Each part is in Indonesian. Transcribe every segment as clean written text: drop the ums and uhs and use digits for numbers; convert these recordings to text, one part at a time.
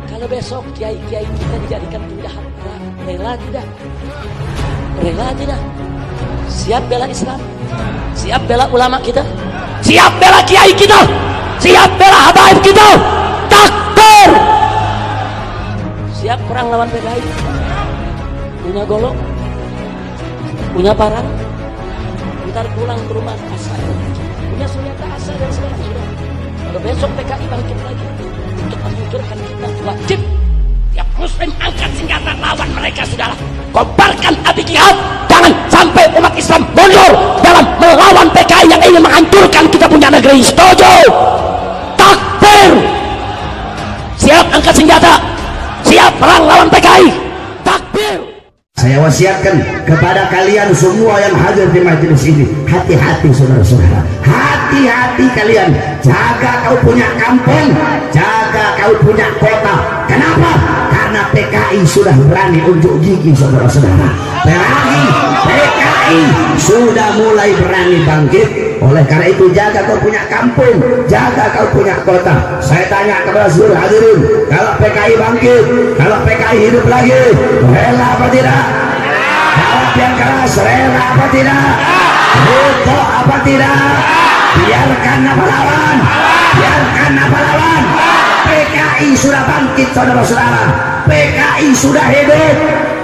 Kalau besok kiai-kiai kita dijadikan penjahat perang, rela tidak? Rela tidak? Siap bela Islam? Siap bela ulama kita? Siap bela kiai kita? Siap bela habaib kita? Takbir! Siap perang lawan PKI? Punya golok? Punya parang? Ntar pulang ke rumah asal, punya senjata asal dan segala sudah. Kalau besok PKI bangkit lagi untuk menghancurkan kita, wajib tiap muslim angkat senjata lawan mereka. Sudahlah, kobarkan api jihad. Jangan sampai umat Islam mundur dalam melawan PKI yang ingin menghancurkan kita punya negeri. Setuju? Takbir! Siap angkat senjata, siap perang lawan PKI. Takbir! Saya wasiatkan kepada kalian semua yang hadir di majelis ini, hati-hati saudara-saudara, hati-hati kalian. Jaga kau punya kampung, jaga kau punya kota. Kenapa? Karena PKI sudah berani unjuk gigi saudara-saudara. PKI sudah mulai berani bangkit. Oleh karena itu jaga kau punya kampung, jaga kau punya kota. Saya tanya kepada seluruh hadirin, kalau PKI bangkit, kalau PKI hidup lagi, rela apa tidak? Jawab yang keras, rela apa tidak? Rela apa tidak? Biarkan apa lawan? Biarkan apa lawan? PKI sudah bangkit saudara-saudara, PKI sudah hidup.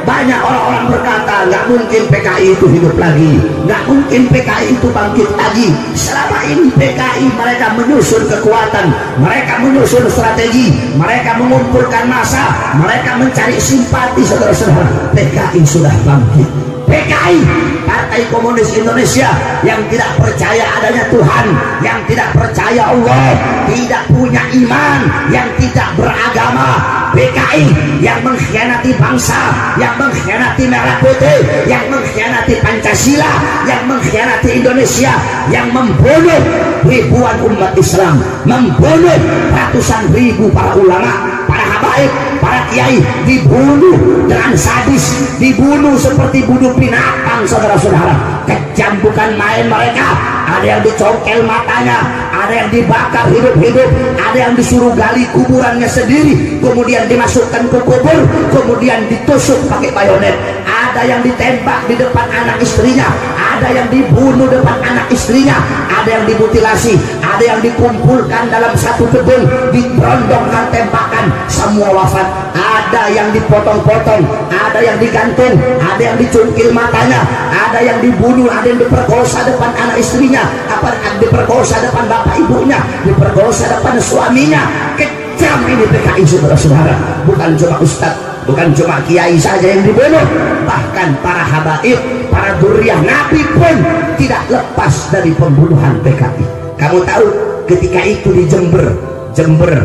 Banyak orang-orang berkata nggak mungkin PKI itu hidup lagi, nggak mungkin PKI itu bangkit lagi. Selama ini PKI mereka menyusun kekuatan, mereka menyusun strategi, mereka mengumpulkan massa, mereka mencari simpati saudara-saudara. PKI sudah bangkit. PKI, Partai Komunis Indonesia, yang tidak percaya adanya Tuhan, yang tidak percaya Allah, tidak punya iman, yang tidak beragama. PKI yang mengkhianati bangsa, yang mengkhianati merah putih, yang mengkhianati Pancasila, yang mengkhianati Indonesia, yang membunuh ribuan umat Islam, membunuh ratusan ribu para ulama, para habaib, para kiai, dibunuh dengan sadis, dibunuh seperti bunuh binatang saudara-saudara. Kejam bukan main mereka. Ada yang dicongkel matanya, ada yang dibakar hidup-hidup, ada yang disuruh gali kuburannya sendiri, kemudian dimasukkan ke kubur, kemudian ditusuk pakai bayonet. Ada yang ditembak di depan anak istrinya, ada yang dibunuh depan anak istrinya, ada yang dimutilasi, ada yang dikumpulkan dalam satu gedung, diberondongkan tembakan, semua wafat. Ada yang dipotong-potong, ada yang digantung, ada yang dicungkil matanya, ada yang dibunuh, ada yang diperkosa depan anak istrinya, apa diperkosa depan bapak ibunya, diperkosa depan suaminya. Kejam ini PKI saudara-saudara. Bukan cuma ustadz, bukan cuma kiai saja yang dibunuh, bahkan para habaib, para dzurriyyah Nabi pun tidak lepas dari pembunuhan PKI. Kamu tahu ketika itu di Jember,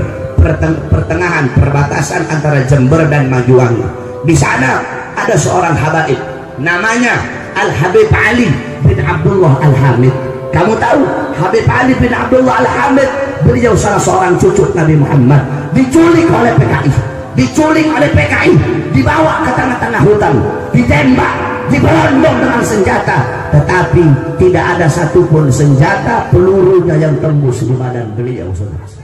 pertengahan perbatasan antara Jember dan Majuwangi, di sana ada seorang habaib namanya Al-Habib Ali bin Abdullah Al-Hamid. Kamu tahu Habib Ali bin Abdullah Al-Hamid, beliau salah seorang cucu Nabi Muhammad, diculik oleh PKI, diculik oleh PKI, dibawa ke tengah-tengah hutan, ditembak, diberondong dengan senjata, tetapi tidak ada satupun senjata pelurunya yang tembus di badan beliau saudara.